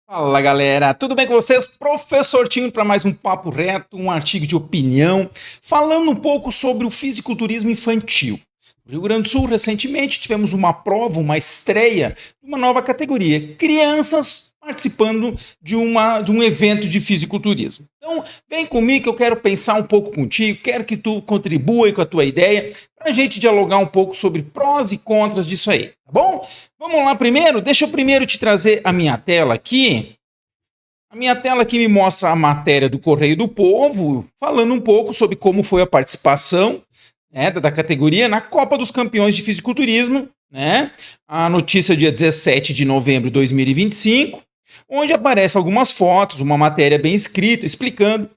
Fala galera, tudo bem com vocês? Professor Tinho para mais um papo reto, um artigo de opinião, falando um pouco sobre o fisiculturismo infantil. No Rio Grande do Sul, recentemente, tivemos uma prova, uma estreia de uma nova categoria, crianças participando de um evento de fisiculturismo. Então, vem comigo que eu quero pensar um pouco contigo, quero que tu contribua com a tua ideia, para a gente dialogar um pouco sobre prós e contras disso aí, tá bom? Vamos lá primeiro? Deixa eu primeiro te trazer a minha tela aqui. A minha tela aqui me mostra a matéria do Correio do Povo, falando um pouco sobre como foi a participação, né, da categoria na Copa dos Campeões de Fisiculturismo, né? A notícia dia 17 de novembro de 2025, onde aparecem algumas fotos, uma matéria bem escrita explicando.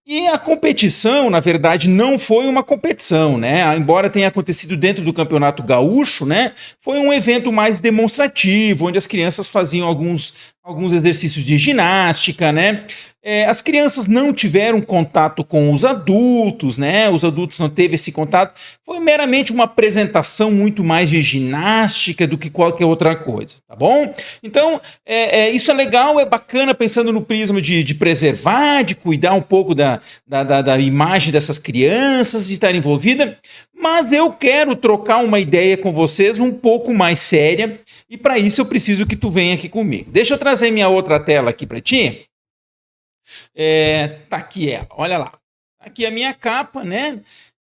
E a competição, na verdade, não foi uma competição, né? Embora tenha acontecido dentro do Campeonato Gaúcho, né? Foi um evento mais demonstrativo, onde as crianças faziam alguns exercícios de ginástica, né? As crianças não tiveram contato com os adultos, né? Os adultos não teve esse contato. Foi meramente uma apresentação muito mais de ginástica do que qualquer outra coisa, tá bom? Então, isso é legal, é bacana pensando no prisma de preservar, de cuidar um pouco da imagem dessas crianças, de estar envolvida, mas eu quero trocar uma ideia com vocês um pouco mais séria, e para isso eu preciso que tu venha aqui comigo. Deixa eu trazer minha outra tela aqui para ti. Tá aqui ela, olha lá. Aqui a minha capa, né?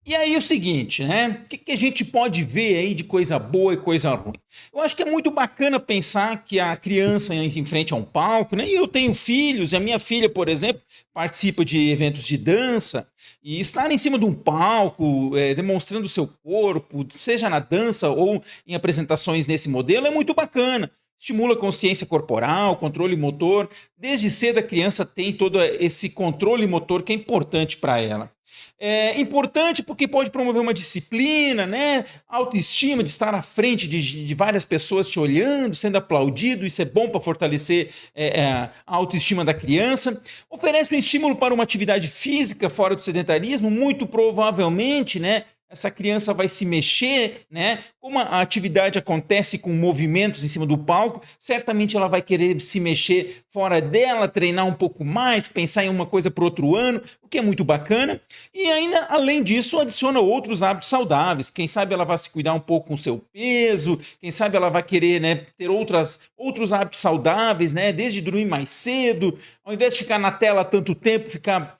E aí o seguinte, né? O que a gente pode ver aí de coisa boa e coisa ruim? Eu acho que é muito bacana pensar que a criança em frente a um palco, né? E eu tenho filhos, e a minha filha, por exemplo, participa de eventos de dança, e estar em cima de um palco, demonstrando o seu corpo, seja na dança ou em apresentações nesse modelo, é muito bacana. Estimula a consciência corporal, controle motor. Desde cedo a criança tem todo esse controle motor que é importante para ela. É importante porque pode promover uma disciplina, né? Autoestima, de estar à frente de várias pessoas te olhando, sendo aplaudido. Isso é bom para fortalecer a autoestima da criança. Oferece um estímulo para uma atividade física fora do sedentarismo, muito provavelmente, né? Essa criança vai se mexer, né? Como a atividade acontece com movimentos em cima do palco, certamente ela vai querer se mexer fora dela, treinar um pouco mais, pensar em uma coisa para outro ano, o que é muito bacana. E ainda, além disso, adiciona outros hábitos saudáveis. Quem sabe ela vai se cuidar um pouco com o seu peso, quem sabe ela vai querer, né, ter outros hábitos saudáveis, né? Desde dormir mais cedo, ao invés de ficar na tela tanto tempo, ficar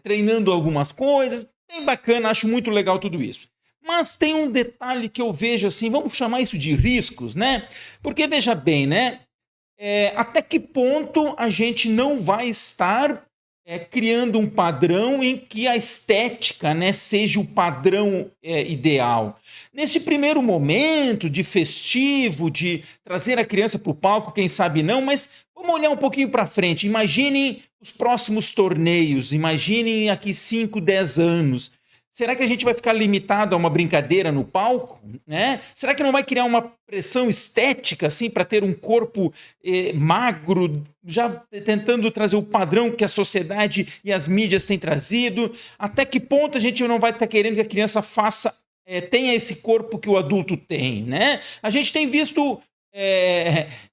treinando algumas coisas. Bem bacana, acho muito legal tudo isso. Mas tem um detalhe que eu vejo assim, vamos chamar isso de riscos, né? Porque veja bem, né? Até que ponto a gente não vai estar criando um padrão em que a estética, né, seja o padrão ideal. Neste primeiro momento de festivo, de trazer a criança para o palco, quem sabe não, mas vamos olhar um pouquinho para frente. Imaginem os próximos torneios, imaginem aqui 5, 10 anos. Será que a gente vai ficar limitado a uma brincadeira no palco, né? Será que não vai criar uma pressão estética assim para ter um corpo magro, já tentando trazer o padrão que a sociedade e as mídias têm trazido? Até que ponto a gente não vai estar querendo que a criança tenha esse corpo que o adulto tem, né? A gente tem visto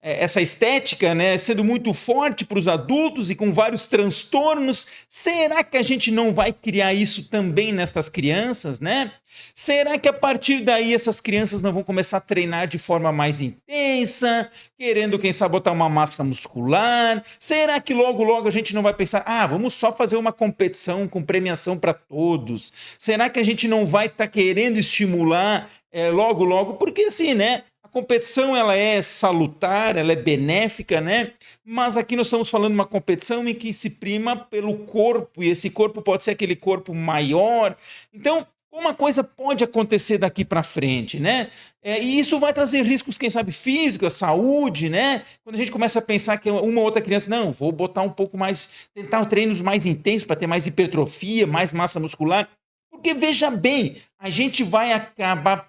essa estética, né, sendo muito forte para os adultos e com vários transtornos. Será que a gente não vai criar isso também nestas crianças, né? Será que a partir daí essas crianças não vão começar a treinar de forma mais intensa, querendo, quem sabe, botar uma massa muscular? Será que logo, logo a gente não vai pensar, vamos só fazer uma competição com premiação para todos? Será que a gente não vai estar querendo estimular logo, logo? Porque assim, né? A competição ela é salutar, ela é benéfica, né? Mas aqui nós estamos falando de uma competição em que se prima pelo corpo, e esse corpo pode ser aquele corpo maior. Então, uma coisa pode acontecer daqui para frente, né? E isso vai trazer riscos, quem sabe, físicos, saúde, né? Quando a gente começa a pensar que uma outra criança, não, vou botar um pouco mais, tentar treinos mais intensos para ter mais hipertrofia, mais massa muscular. Porque, veja bem, a gente vai acabar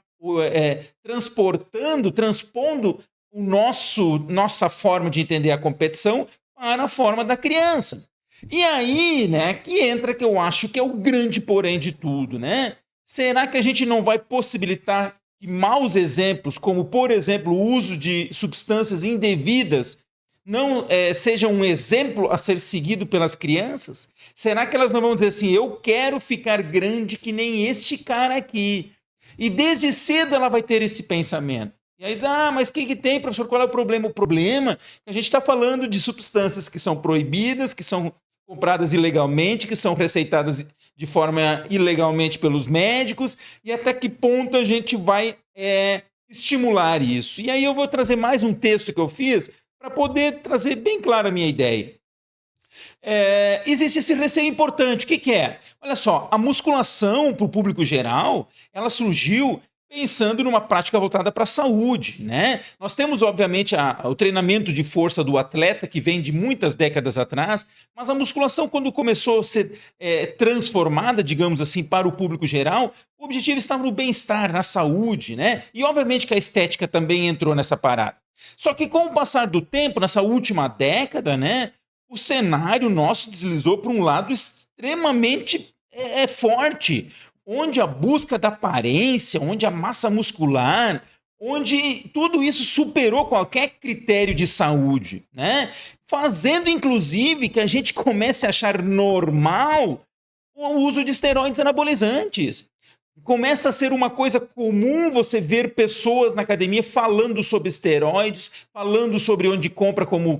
transpondo nossa forma de entender a competição para a forma da criança. E aí, né, que entra que eu acho que é o grande porém de tudo, né? Será que a gente não vai possibilitar que maus exemplos, como, por exemplo, o uso de substâncias indevidas não seja um exemplo a ser seguido pelas crianças? Será que elas não vão dizer assim, eu quero ficar grande que nem este cara aqui? E desde cedo ela vai ter esse pensamento. E aí diz, mas o que tem, professor? Qual é o problema? O problema é que a gente está falando de substâncias que são proibidas, que são compradas ilegalmente, que são receitadas de forma ilegalmente pelos médicos, e até que ponto a gente vai estimular isso. E aí eu vou trazer mais um texto que eu fiz para poder trazer bem claro a minha ideia. Existe esse receio importante. O que é? Olha só, a musculação para o público geral, ela surgiu pensando numa prática voltada para a saúde, né? Nós temos, obviamente, o treinamento de força do atleta, que vem de muitas décadas atrás, mas a musculação, quando começou a ser transformada, digamos assim, para o público geral, o objetivo estava no bem-estar, na saúde, né? E, obviamente, que a estética também entrou nessa parada. Só que, com o passar do tempo, nessa última década, né, o cenário nosso deslizou para um lado extremamente forte, onde a busca da aparência, onde a massa muscular, onde tudo isso superou qualquer critério de saúde, né? Fazendo, inclusive, que a gente comece a achar normal o uso de esteroides anabolizantes. Começa a ser uma coisa comum você ver pessoas na academia falando sobre esteroides, falando sobre onde compra, como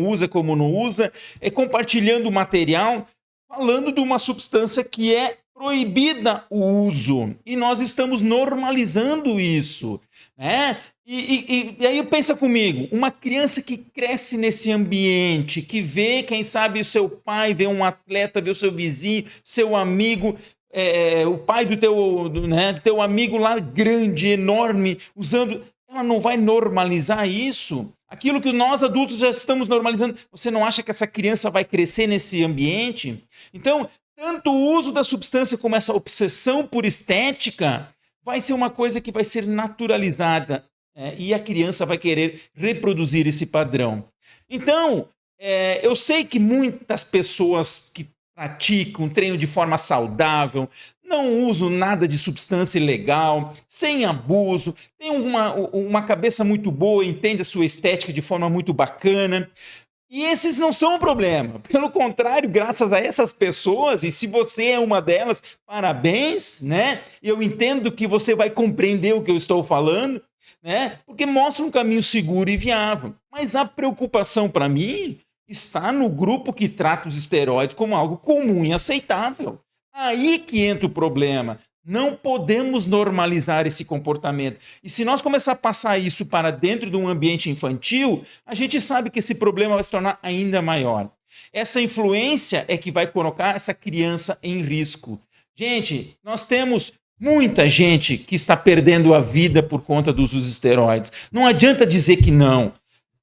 usa, como não usa, compartilhando material, falando de uma substância que é proibida o uso. E nós estamos normalizando isso, né? E aí pensa comigo, uma criança que cresce nesse ambiente, que vê, quem sabe, o seu pai, vê um atleta, vê o seu vizinho, seu amigo, o pai do teu amigo lá grande, enorme, usando, ela não vai normalizar isso? Aquilo que nós adultos já estamos normalizando, você não acha que essa criança vai crescer nesse ambiente? Então, tanto o uso da substância como essa obsessão por estética vai ser uma coisa que vai ser naturalizada, e a criança vai querer reproduzir esse padrão. Então, eu sei que muitas pessoas que praticam treino de forma saudável, não usam nada de substância ilegal, sem abuso, tem uma cabeça muito boa, entende a sua estética de forma muito bacana. E esses não são o problema. Pelo contrário, graças a essas pessoas, e se você é uma delas, parabéns, né? Eu entendo que você vai compreender o que eu estou falando, né? Porque mostra um caminho seguro e viável. Mas a preocupação para mim está no grupo que trata os esteroides como algo comum e aceitável. Aí que entra o problema. Não podemos normalizar esse comportamento. E se nós começar a passar isso para dentro de um ambiente infantil, a gente sabe que esse problema vai se tornar ainda maior. Essa influência é que vai colocar essa criança em risco. Gente, nós temos muita gente que está perdendo a vida por conta dos usos esteroides. Não adianta dizer que não.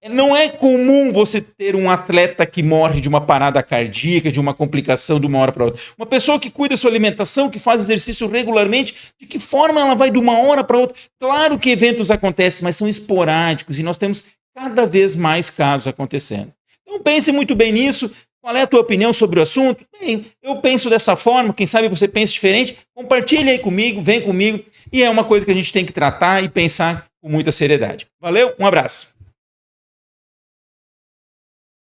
Não é comum você ter um atleta que morre de uma parada cardíaca, de uma complicação de uma hora para outra. Uma pessoa que cuida da sua alimentação, que faz exercício regularmente, de que forma ela vai de uma hora para outra? Claro que eventos acontecem, mas são esporádicos e nós temos cada vez mais casos acontecendo. Então pense muito bem nisso. Qual é a tua opinião sobre o assunto? Bem, eu penso dessa forma, quem sabe você pensa diferente. Compartilhe aí comigo, vem comigo. E é uma coisa que a gente tem que tratar e pensar com muita seriedade. Valeu, um abraço.